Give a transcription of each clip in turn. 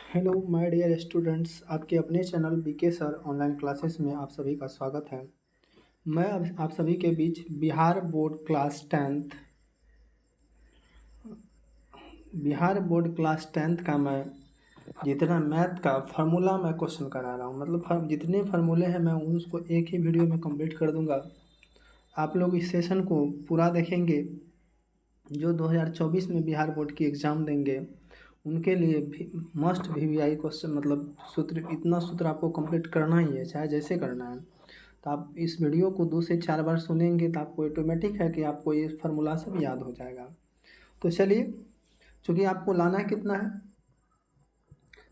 Hello my dear students, आपके अपने channel B K sir online classes में आप सभी का स्वागत है। मैं अब आप सभी के बीच बिहार बोर्ड क्लास टेंथ का मैं जितना मैथ का फार्मूला मैं क्वेश्चन करा रहा हूँ, मतलब जितने फार्मूले हैं मैं उसको एक ही वीडियो में कंप्लीट कर दूंगा। आप लोग इस सेशन को पूरा देखेंगे। जो 2024 में बिहार बोर्ड की एग्ज़ाम देंगे उनके लिए भी मस्ट वीवीआई क्वेश्चन, मतलब सूत्र, इतना सूत्र आपको कंप्लीट करना ही है, चाहे जैसे करना है। तो आप इस वीडियो को 2 से 4 बार सुनेंगे तो आपको ऑटोमेटिक है कि आपको ये फार्मूला सब याद हो जाएगा। तो चलिए, चूँकि आपको लाना कितना है,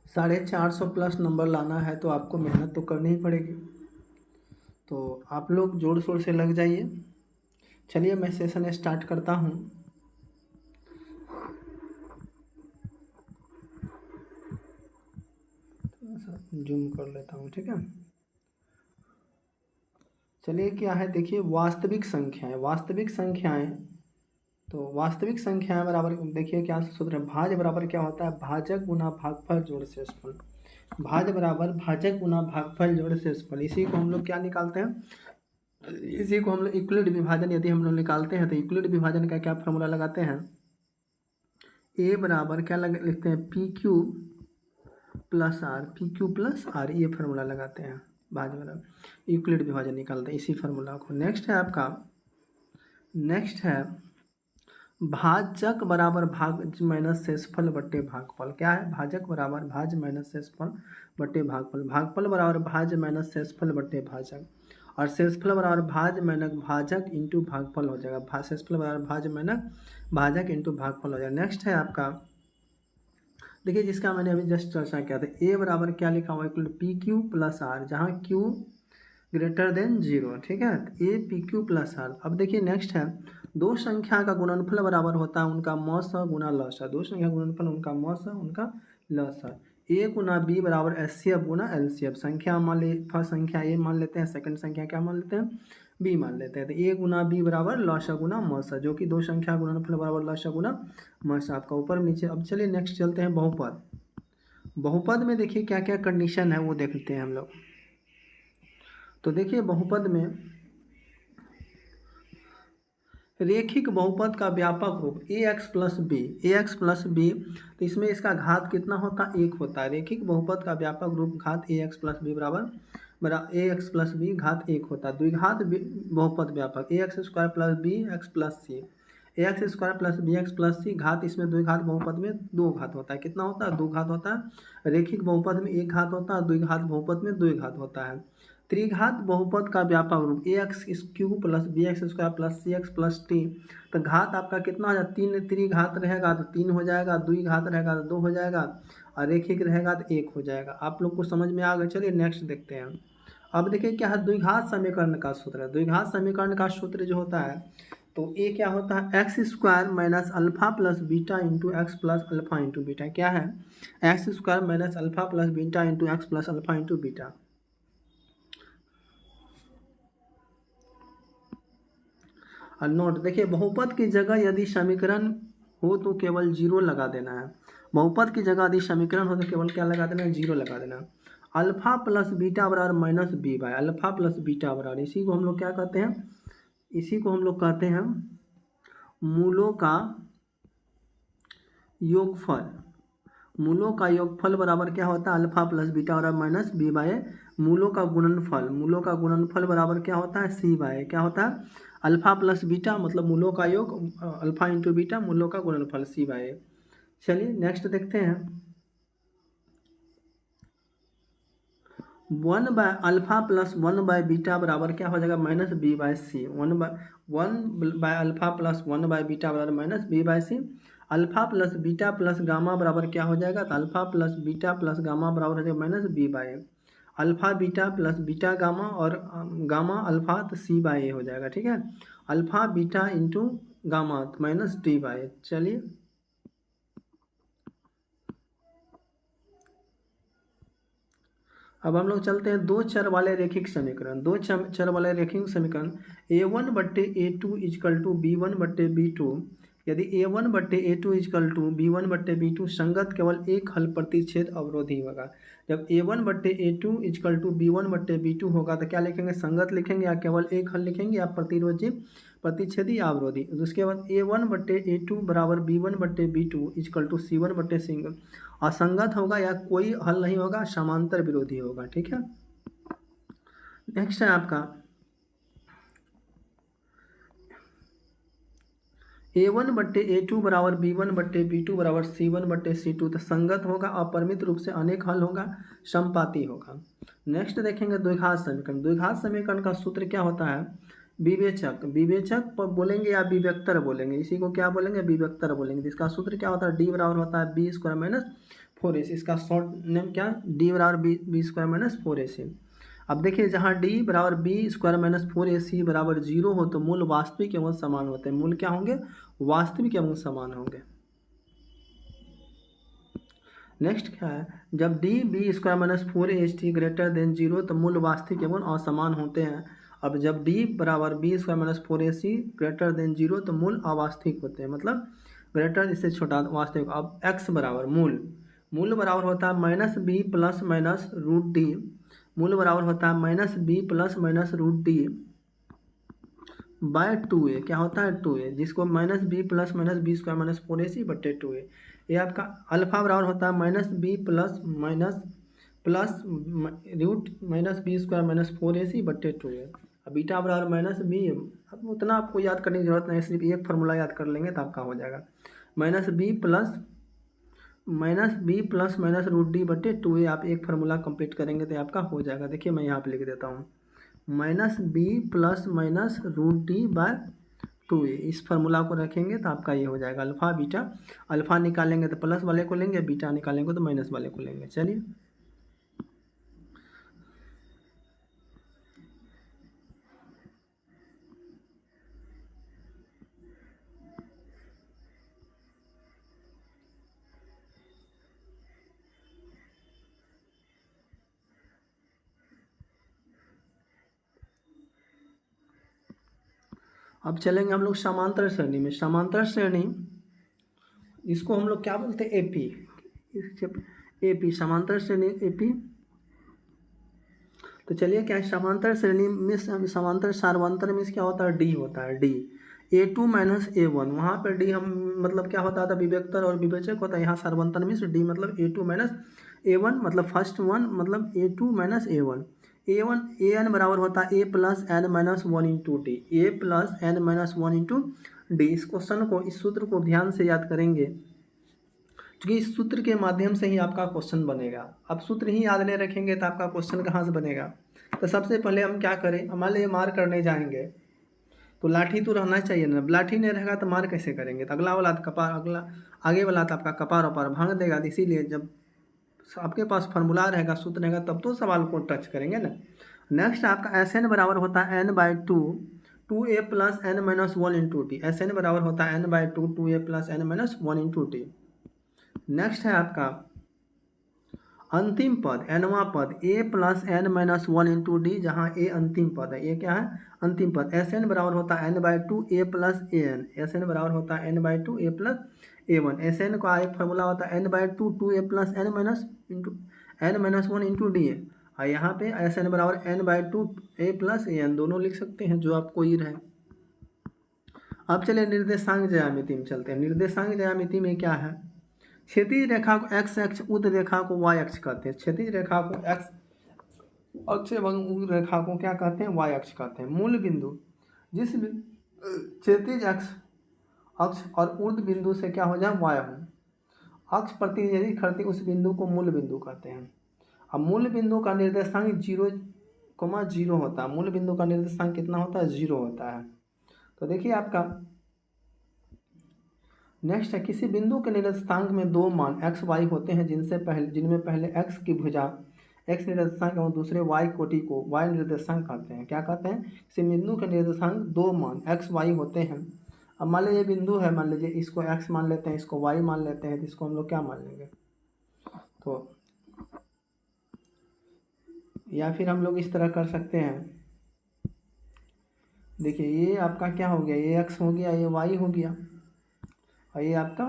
450 प्लस नंबर लाना है, तो आपको मेहनत तो करनी ही पड़ेगी। तो आप लोग जोर शोर से लग जाइए। चलिए मैं सेशन स्टार्ट करता हूँ। जूम कर लेता हूँ, ठीक है। चलिए, क्या है देखिए, वास्तविक संख्याएं। तो वास्तविक संख्याएं बराबर, देखिए क्या सूत्र है, भाज्य बराबर क्या होता है, भाजक गुना भागफल जोड़ शेषफल। भाज्य बराबर भाजक गुना भागफल जोड़ शेषफल। इसी को हम लोग क्या निकालते हैं, इसी को हम लोग यूक्लिड विभाजन यदि हम लोग निकालते हैं तो यूक्लिड विभाजन का क्या फॉर्मूला लगाते हैं, ए बराबर क्या लिखते हैं, पी क्यू प्लस आर, ये फार्मूला लगाते हैं। भाज्य बराबर यूक्लिड विभाजन निकालते हैं इसी फार्मूला को। नेक्स्ट है भाजक बराबर भाज माइनस शेषफल बट्टे भागफल। क्या है, भाजक बराबर भाज माइनस शेषफल बट्टे भागफल। भागफल बराबर भाज माइनस शेषफल बट्टे भाजक, और शेषफल बराबर भाज माइनस भाजक इंटू भागफल हो जाएगा। शेषफल बराबर भाज माइनस भाजक इंटू भागफल हो जाएगा। नेक्स्ट है आपका, देखिए जिसका मैंने अभी जस्ट चर्चा किया था, ए बराबर क्या लिखा हुआ है, पी क्यू प्लस आर, जहाँ क्यू ग्रेटर देन 0, ठीक है। A P Q plus R. अब देखिए नेक्स्ट है, दो संख्या का गुणनफल बराबर होता है उनका मौस गुना लस। दो संख्या गुणनफल उनका मौस उनका लस। ए गुना बी बराबर एस सी एफ गुना एल सी एफ। संख्या मान ले, फर्स्ट संख्या ए मान लेते हैं, सेकंड संख्या क्या मान लेते हैं, बी मान लेते हैं। तो ए गुना बी बराबर लस गुना मस, जो कि दो संख्या गुणनफल बराबर लस गुना मस, आपका ऊपर नीचे। अब चलिए नेक्स्ट चलते हैं बहुपद। बहुपद में देखिए क्या क्या कंडीशन है वो देखते हैं हम लोग। तो देखिए बहुपद में रेखिक बहुपद का व्यापक रूप ए एक्स प्लस बी, तो इसमें इसका घात कितना होता है, 1 होता है। रेखिक बहुपद का व्यापक रूप घात ए एक्स प्लस बी बराबर ए एक्स प्लस बी घात 1 होता है। द्विघात बहुपद व्यापक a x square plus b x plus c, a x square plus b x plus c घात, इसमें द्विघात बहुपद में 2 घात होता है। कितना होता है, 2 घात होता है। रेखिक बहुपद में 1 घात होता है, द्विघात बहुपद में 2 घात होता है। त्रिघात बहुपद का व्यापक रूप a x cube plus b x square plus c x plus t, तो घात आपका कितना हो जाएगा, 3 त्रिघात रहेगा तो 3 हो जाएगा, द्विघात रहेगा तो 2 हो जाएगा, और रेखिक रहेगा तो 1 हो जाएगा। आप लोग को समझ में आ गया। चलिए नेक्स्ट देखते हैं। अब देखिए क्या है, द्विघात समीकरण का सूत्र है। द्विघात समीकरण का सूत्र जो होता है, तो ये क्या होता है, X square minus alpha plus beta into x plus alpha into beta. क्या है, X square minus alpha plus beta into x plus alpha into beta. और नोट देखिए, बहुपद की जगह यदि समीकरण हो तो केवल 0 लगा देना है। बहुपद की जगह यदि समीकरण हो तो केवल क्या लगा देना है, 0 लगा देना। अल्फा प्लस बीटा बराबर minus B by alpha plus beta बराबर, इसी को हम लोग क्या कहते हैं, इसी को हम लोग कहते हैं मूलों का योगफल। मूलों का योगफल बराबर क्या होता है, अल्फा प्लस बीटा बराबर माइनस बी बाय मूलों का गुणनफल। मूलों का गुणनफल बराबर क्या होता है, सी बाय क्या होता है, अल्फा प्लस बीटा, मतलब मूलों का योग अल्फा इंटू बीटा, मूलों का गुणनफल सी बाय। चलिए नेक्स्ट देखते हैं। 1 by alpha plus 1 by beta बराबर क्या हो जाएगा, minus B by c. 1 by alpha plus 1 by beta बराबर minus B by c. Alpha plus beta plus gamma बराबर क्या हो जाएगा, तो alpha plus beta plus gamma बराबर हो जाएगा minus B by alpha beta plus beta gamma, और गामा अल्फा तो सी बाय ए हो जाएगा, ठीक है। Alpha beta into gamma minus D by. चलिए अब हम लोग चलते हैं दो चर वाले रेखिक समीकरण। दो चर वाले रेखिक समीकरण, a1 बट्टे a2 इजकल टू b1 बट्टे b2 यदि A1/A2 इजकल टू B1/B2 संगत केवल एक हल प्रतिच्छेद अवरोधी होगा। जब A1/A2 इजकल टू B1/B2 होगा तो क्या लिखेंगे, संगत लिखेंगे या केवल एक हल लिखेंगे या प्रतिरोधी प्रतिच्छेदी या अवरोधी। तो उसके बाद A1/A2 बराबर B1/B2 इजकल टू C1/C असंगत होगा या कोई हल नहीं होगा, समांतर विरोधी होगा। ठीक है, नेक्स्ट है आपका A1/A2 बराबर B1/B2 बराबर C1/C2 तो संगत होगा, अपरिमित रूप से अनेक हल होगा, समपाती होगा। नेक्स्ट देखेंगे द्विघात समीकरण। द्विघात समीकरण का सूत्र क्या होता है, विवेचक, विवेचक बोलेंगे या विवेक्तर बोलेंगे, इसी को क्या बोलेंगे, विवेक्तर बोलेंगे। तो इसका सूत्र क्या होता है, डी बराबर होता है बी स्क्वायर माइनस 4ac। इसका शॉर्ट नेम क्या, डी बराबर बी स्क्वायर माइनस 4ac। अब देखिए जहाँ d बराबर बी स्क्वायर माइनस 4ac बराबर 0 हो तो मूल वास्तविक एवं समान होते हैं। मूल क्या होंगे, वास्तविक एवं समान होंगे। नेक्स्ट क्या है, जब D B square minus 4ac greater than 0 तो मूल वास्तविक एवं असमान होते हैं। अब जब d बराबर B square minus 4ac greater than 0 तो मूल अवास्तविक होते हैं, मतलब ग्रेटर इससे छोटा वास्तविक। अब x बराबर मूल बराबर होता है minus B plus minus root D. मूल बराबर होता है minus B plus minus root D by 2a। क्या होता है 2a, जिसको minus B plus minus B square minus 4ac बटे 2a। ये आपका अल्फा बराबर होता है minus B plus root minus B square minus 4ac बटे 2a। अब बीटा बराबर माइनस बी, अब उतना आपको याद करने की जरूरत नहीं, सिर्फ एक फार्मूला याद कर लेंगे तो आपका हो जाएगा। Minus B plus minus root D बटे 2a। आप एक फार्मूला कंप्लीट करेंगे तो आपका हो जाएगा। देखिए मैं यहाँ पे लिख देता हूँ, minus B plus minus root D by 2a। इस फार्मूला को रखेंगे तो आपका ये हो जाएगा अल्फा बीटा। अल्फा निकालेंगे तो प्लस वाले को लेंगे, बीटा निकालेंगे तो माइनस वाले को लेंगे। चलिए अब चलेंगे हम लोग समांतर श्रेणी में। समांतर श्रेणी इसको हम लोग क्या बोलते हैं, एपी समांतर श्रेणी एपी। तो चलिए क्या है, समांतर श्रेणी में समांतर सार्वंतर में क्या होता है, डी होता है, डी A2 माइनस A1। वहाँ पर डी हम मतलब क्या होता था, विवेक्तर और विवेचक होता है। यहाँ सार्वंतर में डी मतलब A2 माइनस A1 मतलब फर्स्ट वन मतलब A2 माइनस A1। an बराबर होता है a plus N minus 1 into D, A plus N minus 1 into D. इस क्वेश्चन को, इस सूत्र को ध्यान से याद करेंगे क्योंकि इस सूत्र के माध्यम से ही आपका क्वेश्चन बनेगा। अब सूत्र ही याद नहीं रखेंगे तो आपका क्वेश्चन कहाँ से बनेगा। तो सबसे पहले हम क्या करें, मान लीजिए मार करने जाएंगे तो लाठी तो रहना चाहिए ना, लाठी नहीं रहेगा तो मार कैसे करेंगे। तो अगला वाला तो कपार, अगला आगे वाला तो आपका कपार वपार भांग देगा। तो इसीलिए जब आपके पास फार्मूला रहेगा, सूत्र रहेगा, तब तो सवाल को टच करेंगे ना। नेक्स्ट आपका एस एन बराबर होता है N by two A plus N minus 1 into t. S N बराबर होता है N by two A plus N minus 1 into t. Next है आपका अंतिम पद, एनवा पद a plus N minus 1 into d, जहाँ ए अंतिम पद है। ये क्या है, अंतिम पद। एस एन बराबर होता है N by two A plus A N. S N बराबर होता है N by two A plus A1। S N का एक फार्मूला होता है N by two A plus N minus 1 into D A. और यहाँ पे एस एन बराबर N by two A plus A N, दोनों लिख सकते हैं जो आपको ये रहे। अब चलिए निर्देशांक ज्यामिति में चलते हैं। निर्देशांक ज्यामिति में क्या है, क्षैतिज रेखा को एक्स अक्ष, उद रेखा को वाई अक्ष कहते हैं। क्षैतिज रेखा को एक्स अक्ष एवं उद रेखा को क्या कहते हैं, वाई अक्ष कहते हैं। मूल बिंदु, जिस क्षैतिज अक्ष और ऊर्ध्व बिंदु से क्या हो जाए, वाय हो, अक्ष प्रतिनिधि करती उस बिंदु को मूल बिंदु कहते हैं। अब मूल बिंदु का निर्देशांक 0,0 होता है। मूल बिंदु का निर्देशांक कितना होता है, 0 होता है। तो देखिए आपका नेक्स्ट है, किसी बिंदु के निर्देशांक में दो मान x y होते हैं जिनमें पहले x की भुजा x निर्देशांक एवं दूसरे y कोटि को y निर्देशांक कहते हैं। क्या कहते हैं, किसी बिंदु के निर्देशांक दो मान x y होते हैं। अब मान लीजिए बिंदु है, मान लीजिए इसको x मान लेते हैं, इसको y मान लेते हैं, तो इसको हम लोग क्या मान लेंगे, तो या फिर हम लोग इस तरह कर सकते हैं। देखिए ये आपका क्या हो गया, ये x हो गया, ये y हो गया। और ये आपका,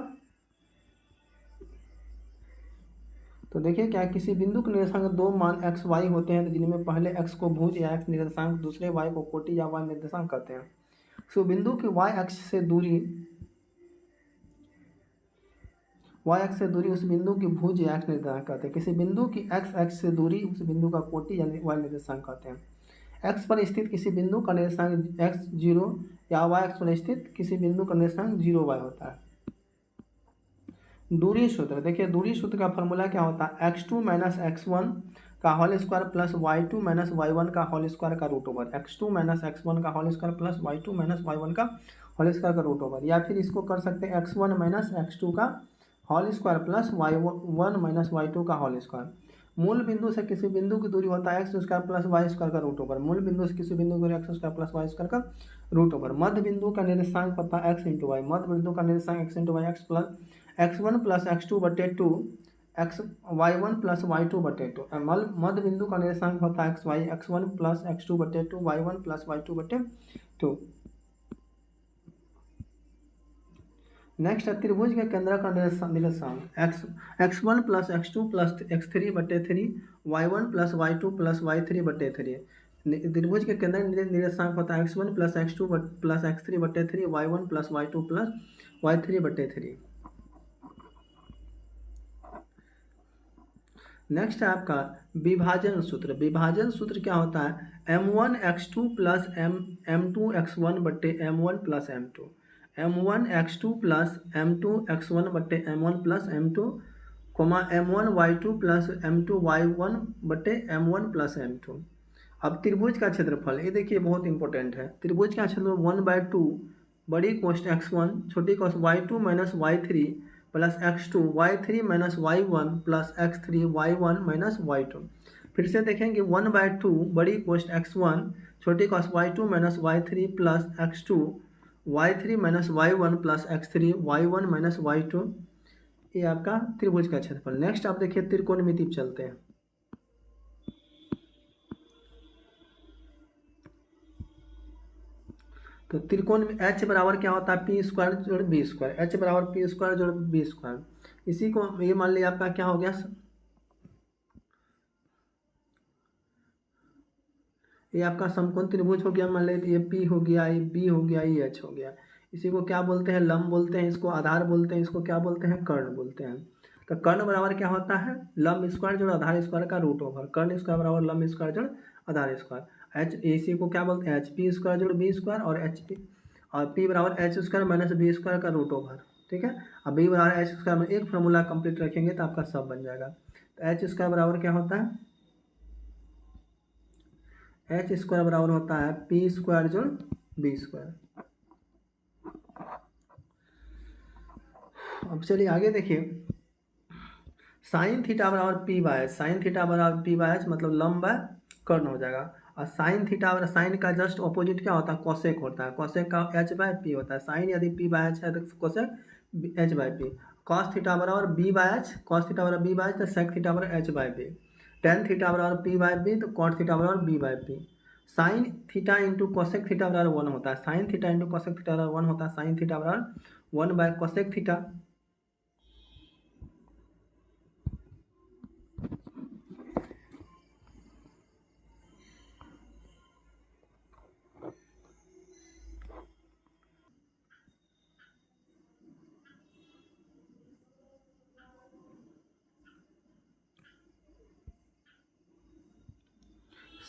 तो देखिए क्या है, किसी बिंदु के निर्देशांक दो मान एक्स वाई होते हैं जिनमें पहले एक्स को भुज या एक्स निर्देशांक, दूसरे वाई को कोटि या वाई निर्देशांक कहते हैं। सो बिंदु की वाई अक्ष से दूरी, वाई अक्ष से दूरी उस बिंदु की भुज या एक्स निर्देशांक कहते हैं। किसी बिंदु की एक्स अक्ष से दूरी उस बिंदु का कोटि या वाई निर्देशांक कहते हैं। एक्स पर स्थित किसी बिंदु का निर्देशांक एक्स जीरो या वाई अक्ष पर स्थित किसी बिंदु का निर्देशांक जीरो वाई होता है। दूरी सूत्र, देखिए दूरी सूत्र का फॉर्मूला क्या होता है, x2 माइनस x1 का whole square plus y2 minus y1 का होल स्क्वायर का root over, x2 minus x1 का whole square plus y2 minus y1 का होल स्क्वायर का रूट ओवर। या फिर इसको कर सकते हैं x1 माइनस x2 का whole square plus y1 minus y2 का होल स्क्वायर। मूल बिंदु से किसी बिंदु की दूरी होता है X square plus Y square का रूट ओवर, मूल बिंदु से किसी बिंदु की दूरी X square plus Y square का रूट ओवर। मध्य बिंदु का निर्देशांक पता है एक्स इंटू वाई, मध्य बिंदु का निर्देशांक X into Y, X plus x1 plus x2 बटे 2 एक्स y1 प्लस y2 बटे 2। मध्य बिंदु का निर्देशांक होता है xy, x1 प्लस x2 बटे 2 y1 प्लस y2 बटे 2। नेक्स्ट है त्रिभुज के केंद्र का निर्देशांक x1 plus x2 plus x3 बटे 3 y1 plus y2 plus y3 बटे 3। त्रिभुज के केंद्र निर्देशांक होता है x1 plus x2 plus x3 बटे 3 y1 plus y2 plus y3 बटे 3। नेक्स्ट है आपका विभाजन सूत्र। विभाजन सूत्र क्या होता है, m1 x2 plus m2 x1 बट्टे m1 plus m2, m1 x2 plus m2 x1 बट्टे m1 plus m2, m1 y2 plus m2 y1 बट्टे m1 प्लस m2। अब त्रिभुज का क्षेत्रफल, ये देखिए बहुत इंपॉर्टेंट है। त्रिभुज का क्षेत्रफल 1/2 बड़ी कोष्ट x1 छोटी कोष्ट y2 minus y3 plus x2 y3 minus y1 plus x3 y1 minus y2। फिर से देखेंगे 1/2 बड़ी कोष्ट x1 छोटी कोष्ट y2 minus y3 plus x2 y3 minus y1 plus x3 y1 minus y2। ये आपका त्रिभुज का क्षेत्रफल। नेक्स्ट आप देखिए त्रिकोणमिति पे चलते हैं। तो त्रिकोण में h बराबर क्या होता है, पी स्क्वायर जोड़ बी स्क्वायर, h बराबर पी स्क्वायर जोड़ बी स्क्वायर। इसी को ये मान लिया आपका क्या हो गया, ये आपका समकोण त्रिभुज हो गया। मान लेते ये पी हो गया, ये बी हो गया, ये एच हो गया। इसी को क्या बोलते हैं, लंब बोलते हैं, इसको आधार बोलते हैं, इसको क्या बोलते हैं, कर्ण बोलते हैं। तो कर्ण बराबर क्या होता है, लंब स्क्वायर जोड़ आधार स्क्वायर का रूट ओवर। कर्ण स्क्वायर बराबर लंब स्क्वायर जोड़ आधार स्क्वायर। एच इसी को क्या बोलते हैं, एच पी स्क्वायर जोड़ बी स्क्वायर, और एच पी और पी बराबर H square minus B square का रूट ओवर। ठीक है, अब बी बराबर एच स्क्वायर में एक फॉर्मूला कंप्लीट रखेंगे तो आपका सब बन जाएगा। तो एच स्क्वायर बराबर क्या होता है, एच स्क्वायर बराबर होता है पी स्क्वायर जोड़ बी स्क्वायर। अब चलिए आगे देखिए, साइन थीटा बराबर p by H, sign theta बराबर पी बाय एच मतलब लंब बाय कर्ण हो जाएगा। और साइन थीटा बराबर, साइन का जस्ट ऑपोजिट क्या होता है, कोसेक होता है। कोसेक का एच बाय पी होता है। साइन यदि पी बाय एच है तो cosec h by p. Cos theta बराबर b by h, cos theta बराबर बी बाय एच तो सेक थीटा बराबर h by p. Tan theta बराबर पी बाय बी तो कॉट थीटा बराबर b by p. Sine theta into cosec theta बराबर 1 होता है। Sine theta into cosec theta बराबर 1 होता है। साइन थीटा बराबर 1 बाय कोसेक थीटा।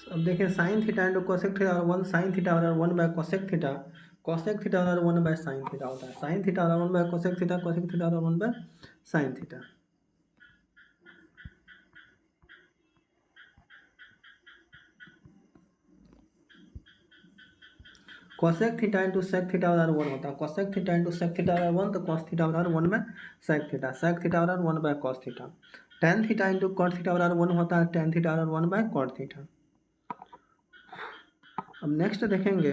अब देखिए sign theta into cosec theta, 1 sign theta बराबर 1 by cosec theta, cosec theta बराबर 1 बाय साइन थीटा होता है। साइन थीटा बराबर 1 by cosec theta, cosec theta बराबर 1 by sine theta. Cosec theta into sec theta बराबर 1 होता है। Cosec theta into sec theta बराबर 1 तो कॉस थीटा बराबर 1 by sec theta, sec theta बराबर 1 by cos theta. Tan theta into cot theta बराबर 1 होता है। टेन थीटा बराबर 1 बाय कॉट थीटा। अब नेक्स्ट देखेंगे,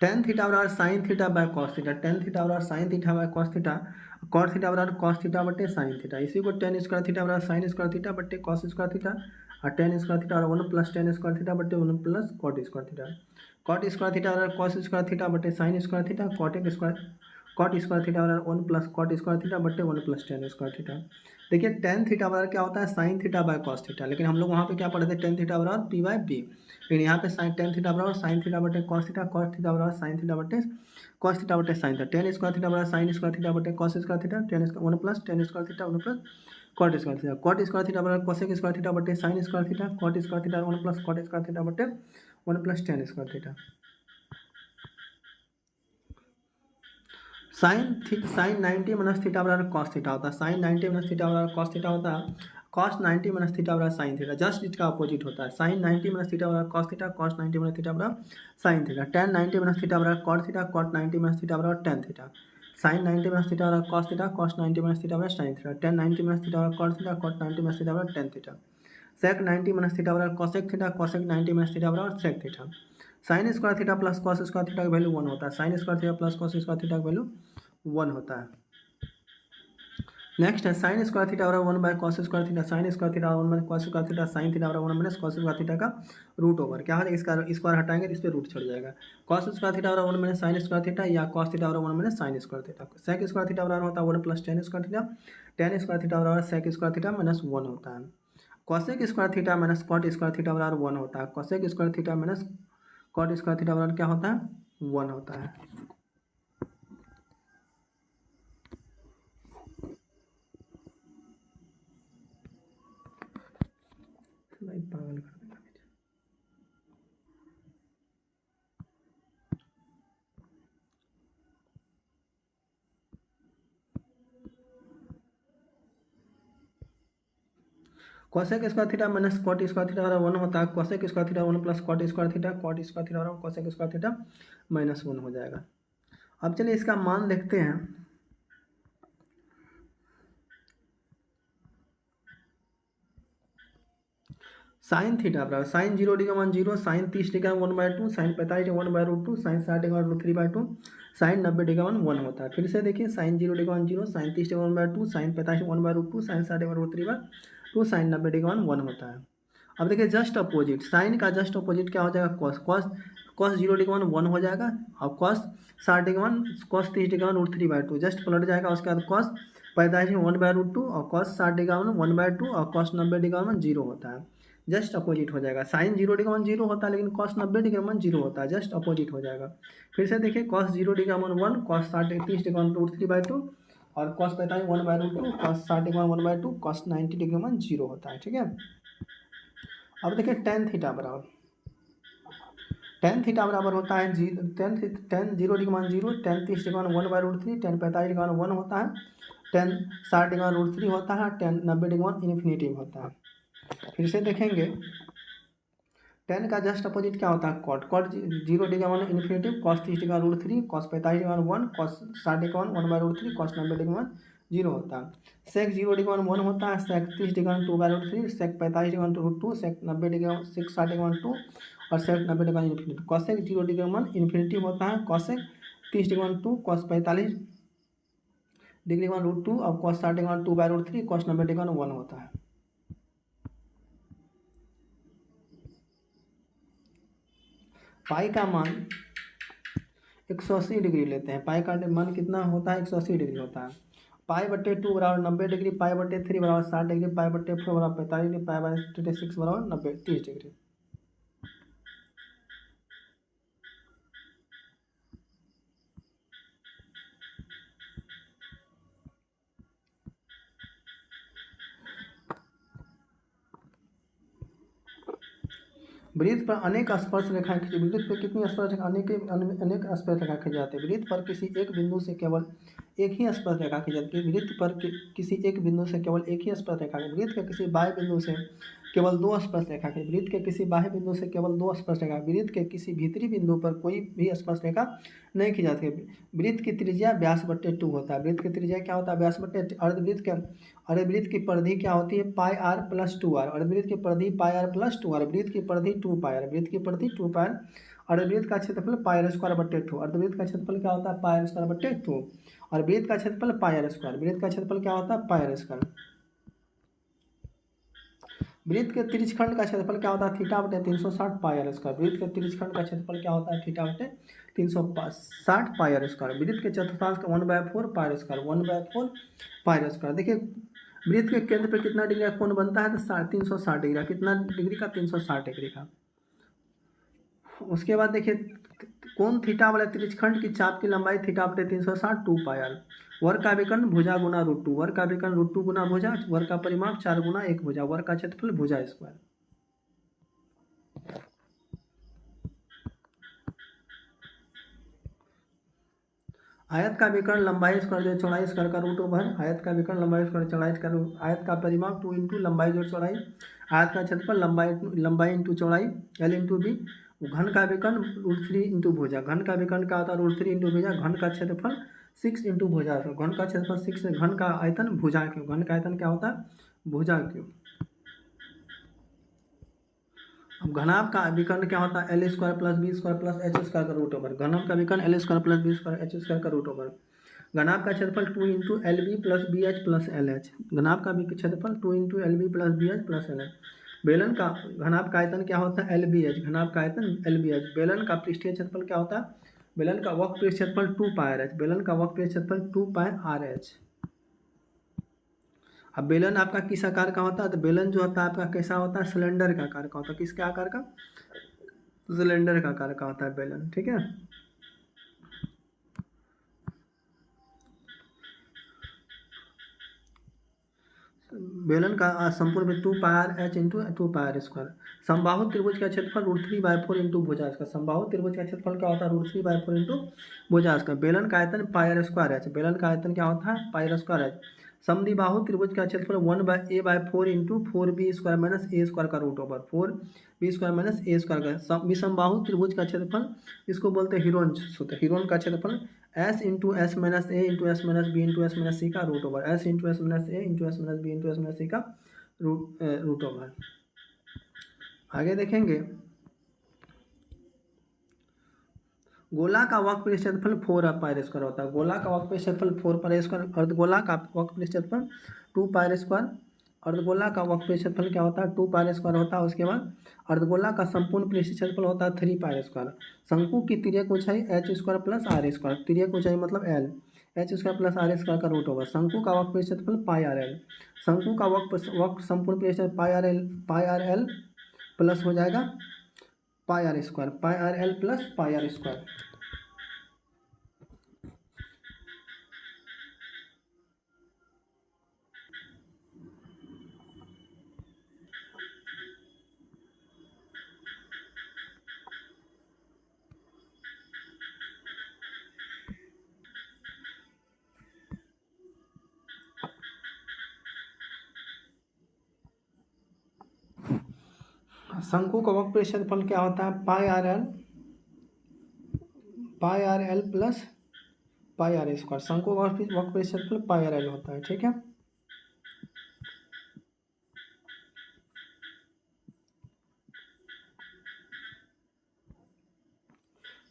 टेन थीटा बराबर sine theta by cos theta, tan theta बराबर sine theta by cos theta. Cot theta बराबर कॉस थीटा बटे साइन थीटा, इसी को टेन स्क्वायर थीटा बराबर साइन स्क्वायर थीटा बटे कॉस स्क्वायर थीटा, और टेन स्क्वायर थीटा और 1 प्लस टेन स्क्वायर थीटा बटे 1 plus cot square theta. Cot square theta बराबर कॉस स्क्वायर थीटा बटे sine square theta, cot square theta बराबर 1 plus cot square theta बटे 1 plus tan square theta. देखिए ten theta बराबर क्या होता है sine theta by cos theta, लेकिन हम लोग वहाँ पे क्या पढ़े थे टेन थीटा बराबर पी बाय बी, लेकिन यहाँ पे साइन टेन थीटा बराबर साइन थीटा बटे कॉस थीटा, कॉस थीटा बराबर साइन थीटा बटे कॉस थीटा बटे sine theta, tan square theta बराबर साइन स्क्वायर थीटा बटे cos square theta, tan square 1 plus tan square theta 1 plus cot square theta, cot square theta बराबर cosec square theta बटे sine square theta, cot square theta 1 plus cot square theta बटे 1 plus tan square theta. Sine 90 minus theta बराबर cos theta होता है, sine 90 minus theta बराबर cos theta होता है, cos 90 minus theta बराबर साइन थीटा, जस्ट इसका अपोजिट होता है, साइन 90 माइनस थीटा बराबर cos theta, cos 90 minus theta बराबर sine theta, tan 90 minus theta बराबर cot theta, cot 90 minus theta बराबर tan theta, sine 90 minus theta बराबर cos theta, cos 90 minus theta बराबर sine theta, tan 90 minus theta बराबर cot theta, cot 90 minus theta बराबर tan theta, sec 90 minus theta बराबर cosec theta, cosec 90 minus theta बराबर sec theta, sine square theta plus cos square theta का value 1 होता है, sign square theta plus cos square theta का value 1 होता है। Next है साइन स्क्वायर थीटा बराबर 1 by cos square theta, sine square theta 1 by cos square theta, sign theta बराबर 1 minus cos square theta का रूट ओवर, क्या है इसका स्क्वायर हटाएंगे तो इस पर रूट चढ़ जाएगा, कॉस स्क्वायर थीटा बराबर 1 माइनस साइन स्क्वायर थीटा या कॉस थीटा बराबर 1 minus sine square theta, sec square theta बराबर होता है 1 plus tan square theta, tan square theta बराबर सेक स्क्वायर थीटा माइनस 1 होता है, cosec square theta minus cot square theta बराबर 1 होता है, cosec square theta minus cot square theta बराबर क्या होता है 1 होता है। पागल कर देगा। Cosec square theta minus cot square theta बराबर 1 होता है, cosec square theta 1 plus cot square theta, cot square theta बराबर कोसेक स्क्वायर थीटा माइनस 1 हो जाएगा। अब चलिए इसका मान देखते हैं, साइन थीटा बराबर sine 0 degree 1 0, sine 30 degree 1/2, sine 45 degree 1/√2, sine 60 degree 3/2, sine 90 degree 1 होता है। फिर से देखिए sign 0 degree 1 0, sine 30 degree 1/2, sine 45 1/√2, sine 60 degree 3/2, sine 90 degree 1 होता है। अब देखिए जस्ट अपोजिट, साइन का जस्ट अपोजिट क्या हो जाएगा कॉस, कॉस 0 डिग्री 1 हो जाएगा, और cos 60 degree 1 cos 30 degree 1/3/2 just पलट जाएगा, उसके बाद कॉस 45 डिग्री 1/√2 और कॉस 60 डिग्री 1/2 और कॉस 90 डिग्री 0 होता है, जस्ट अपोजिट हो जाएगा। साइन 0 डिग्री 0 होता है, लेकिन कॉस 90 डिग्री 0 होता है, जस्ट अपोजिट हो जाएगा। फिर से देखिए कॉस 0 डिग्री 1 कॉस 30 डिग्री 1/3/2 और cos 45 1/2 cos 60 degree 1/2 cos 90 degree 0 होता है, ठीक है। अब देखिए टेन थीटा बराबर होता है ten 0 degree 0, ten 30 degree 1/√3, ten 45 degree 1 होता है, टेन 60 डिग्री √3 होता है, टेन 90 डिग्री इन्फिनिटी होता है। फिर से देखेंगे टेन का जस्ट अपोजिट क्या होता है cot, 0 degree 1 infinity, cos 30 degree √3, cos 45 degree 1, cos 60 degree 1/√3, cos 90 degree 0 होता है। सेक 0 डिग्री 1 होता है, sec 30 degree 2/√3, sec 45 degree 2, sec 90 degree 60 degree 2 और sec 90 degree infinity. Cosec 0 degree 1 infinity होता है, कॉसेक 30 डिग्री 2, कॉस 45 डिग्री 2 और कॉस 60 डिग्री 2/√3, कॉस 90 डिग्री 1 होता है। पाई का मान 180 डिग्री लेते हैं, पाई का मान कितना होता है 180 डिग्री होता है। पाई बटे 2 बराबर 90 डिग्री, पाई बटे 3 बराबर 60 डिग्री, पाई बटे 4 बराबर 45 डिग्री, पाई बटे 6 बराबर 90 30 डिग्री। वृत्त पर अनेक स्पर्श रेखाएं खींची, वृत्त पर कितनी स्पर्श रेखा अनेक स्पर्श रेखा खींची जाती है। वृत्त पर किसी एक बिंदु से केवल एक ही स्पर्श रेखा खींची जाती है, वृत्त पर किसी एक बिंदु से केवल एक ही स्पर्श रेखा, वृत्त के किसी बाह्य बिंदु से केवल 2 स्पर्श रेखा खींची, वृत्त के किसी बाह्य बिंदु से केवल 2 स्पर्श रेखा, वृत्त के किसी भीतरी बिंदु पर कोई भी स्पर्श रेखा नहीं खींची जाती है। वृत्त की त्रिज्या व्यास बटे 2 होता है, वृत्त की त्रिज्या क्या होता है व्यास बटे, अर्धवृत्त की परिधि क्या होती है पाई आर प्लस 2 आर, अर्धवृत्त की परिधि पाई आर प्लस 2 आर, वृत्त की परिधि 2 पाई आर, वृत्त की परिधि 2 पाई आर अर्धवृत्त का क्षेत्रफल पाई आर स्क्वायर बट्टे 2। अर्धवृत्त का क्षेत्रफल क्या होता है? पाई आर स्क्वायर बट्टे 2। और वृत्त का क्षेत्रफल पाई आर स्क्वायर। वृत्त का क्षेत्रफल क्या होता है? Pi r square. वृत्त के त्रिज्यखंड का क्षेत्रफल क्या होता है? थीटा बटे 360 पाई आर स्क्वायर। वृत्त के त्रिज्यखंड का क्षेत्रफल क्या होता है? थीटा बटे 360 पाई आर स्क्वायर। वृत्त के चतुर्थांश का 1/4 pi r square. 1/4 pi r square. देखिए वृत्त के केंद्र पर कितना डिग्री का कोण बनता है? तो 360 डिग्री का। कितना डिग्री का? 360 डिग्री का। उसके बाद देखिए कोण थीटा वाले त्रिज्यखंड की चाप की लंबाई थीटा बटे 360 2 पाई आर। वर्ग का विकर्ण भुजा गुना √2। वर्ग का विकर्ण √2 गुना भुजा। वर्ग का परिमाप 4 गुना 1 भुजा। वर्ग का क्षेत्रफल भुजा स्क्वायर। आयत का विकर्ण लंबाई स्क्वायर जो चौड़ाई स्क्वायर का √ओवर। आयत का विकर्ण लंबाई स्क्वायर चौड़ाई का आयत का परिमाप 2 इंटू लंबाई जोड़ चौड़ाई। आयत का क्षेत्रफल लंबाई इंटू चौड़ाई L इंटू बी। घन का विकर्ण √3 इंटू भुजा। घन का विकर्ण क्या होता है? √3 इंटू भुजा। घन का क्षेत्रफल 6 इंटू भुजा। घन का क्षेत्रफल 6 है। घन का आयतन भुजा क्यों? घन का आयतन क्या होता है? भुजा क्यों। अब घनाभ का विकर्ण क्या होता है? L square plus b square plus h square का √ओवर। घनाभ का विकर्ण L square plus b square h square का √ओवर। घनाभ का क्षेत्रफल 2 into l b plus b h plus l h. घनाभ का क्षेत्रफल 2 into l b plus b h plus l h. बेलन का घनाभ का आयतन क्या होता है? L B H. घनाभ का आयतन एल बी एच। बेलन का पृष्ठीय क्षेत्रफल क्या होता है? बेलन का वक्र पृष्ठ क्षेत्रफल 2 पाई आर एच। बेलन का वक्र पृष्ठ क्षेत्रफल 2 पाई आर एच। अब बेलन आपका किस आकार का होता है? तो बेलन जो होता है आपका कैसा होता है? सिलेंडर का आकार का होता है। किसके आकार का? सिलेंडर का आकार का होता है बेलन। ठीक है। बेलन का संपूर्ण में 2 pi r h into 2 pi r square. समबाहु त्रिभुज का क्षेत्रफल √3/4 इंटू भुजा इसका। समबाहु त्रिभुज का क्षेत्रफल क्या होता है? √3/4 इंटू भुजा इसका। बेलन का आयतन पाई आर स्क्वायर एच। बेलन का आयतन क्या होता है? Pi r square h. समद्विबाहु त्रिभुज का क्षेत्रफल 1/a/4 into 4b square minus a square का √ओवर। 4b square minus a square का। विषमबाहु त्रिभुज का क्षेत्रफल इसको बोलते हैं हिरोन सूत्र। हिरोन का क्षेत्रफल s into s minus a into s minus b into s minus c का √ओवर। S into s minus a into s minus b into s minus c का √ओवर। आगे देखेंगे गोला का वक्र क्षेत्रफल 4 पाई स्क्वायर होता है। गोला का वक्र क्षेत्रफल 4 पाई स्क्वायर। अर्धगोला का वक्र क्षेत्रफल 2 पाई स्क्वायर। अर्धगोला का वक्र क्षेत्रफल क्या होता है? 2 पाई स्क्वायर होता है। उसके बाद अर्धगोला का संपूर्ण पृष्ठ क्षेत्रफल होता है 3 पाई स्क्वायर। शंकु की तिर्यक ऊंचाई h square plus r square. तिर्यक ऊंचाई मतलब L। h square plus r square का √ओवर। शंकु का वक्र क्षेत्रफल पाई आर एल। शंकु का वक्र संपूर्ण पृष्ठ पाई आर एल प्लस हो जाएगा pi r square. Pi r l plus pi r square. शंकु का वक्र क्षेत्रफल क्या होता है? Pi r l plus pi r square. शंकु का वक्र क्षेत्रफल पाई आर एल होता है। ठीक है।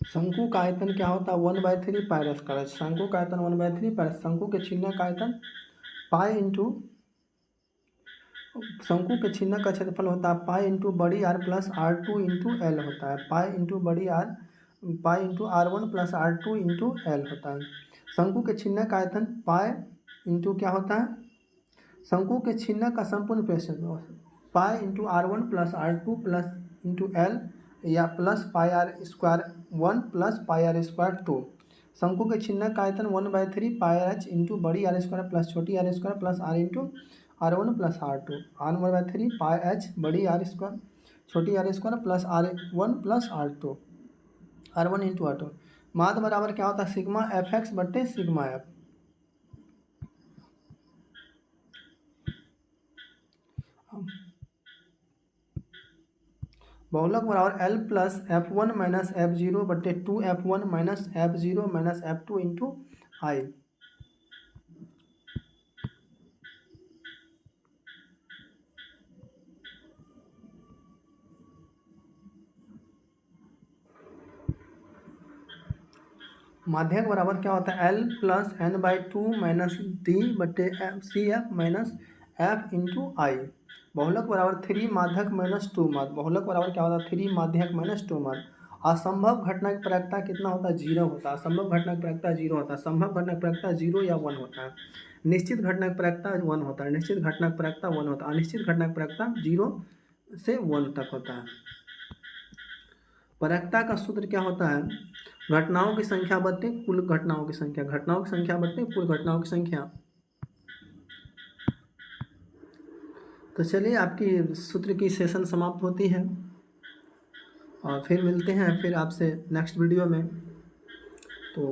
शंकु का आयतन क्या होता है? 1/3 पाई स्क्वायर। शंकु का आयतन 1/3 पाई। शंकु के छिन्नक का आयतन पाई इंटू शंकु के छिन्नक का क्षेत्रफल होता है पाई इंटू बड़ी R plus R2 into L होता है। पाई इंटू बड़ी R pi into R1 plus R2 into L होता है। शंकु के छिन्नक का आयतन पाई इंटू क्या होता है? शंकु के छिन्नक का संपूर्ण क्षेत्रफल pi into R1 plus R2 plus into l या plus pi r square 1 plus pi r square 2। शंकु के छिन्नक का आयतन 1/3 पाई एच इंटू बड़ी आर स्क्वायर प्लस छोटी r square plus r into R1 plus R2। R1/3 pi h बड़ी r square छोटी r square plus R1 plus R2 R1 into R2। माध्य बराबर क्या होता है? सिग्मा एफ एक्स बट्टे सिग्मा एफ। बहुलक बराबर L plus F1 minus F0 बट्टे 2F1 minus F0 minus F2 into i. माध्यक बराबर क्या होता है, l plus n by two minus d बटे f c f minus f into i. बहुलक बराबर थ्री माध्यक माइनस टू माध्य। बहुलक बराबर क्या होता है, थ्री माध्यक माइनस टू माध्य। असंभव घटना की प्रायिकता कितना होता है, जीरो होता है। असंभव घटना की प्रायिकता जीरो होता है। संभव घटना की प्रायिकता जीरो या वन होता है। निश्चित घटना की प्रायिकता वन होता है। निश्चित घटना की प्रायिकता वन होता है। अनिश्चित घटना की प्रायिकता जीरो से वन तक होता है। प्रायिकता का सूत्र क्या होता है, घटनाओं की संख्या बटे कुल घटनाओं की संख्या। घटनाओं की संख्या बटे कुल घटनाओं की संख्या। तो चलिए आपकी सूत्र की सेशन समाप्त होती है और फिर मिलते हैं फिर आपसे नेक्स्ट वीडियो में। तो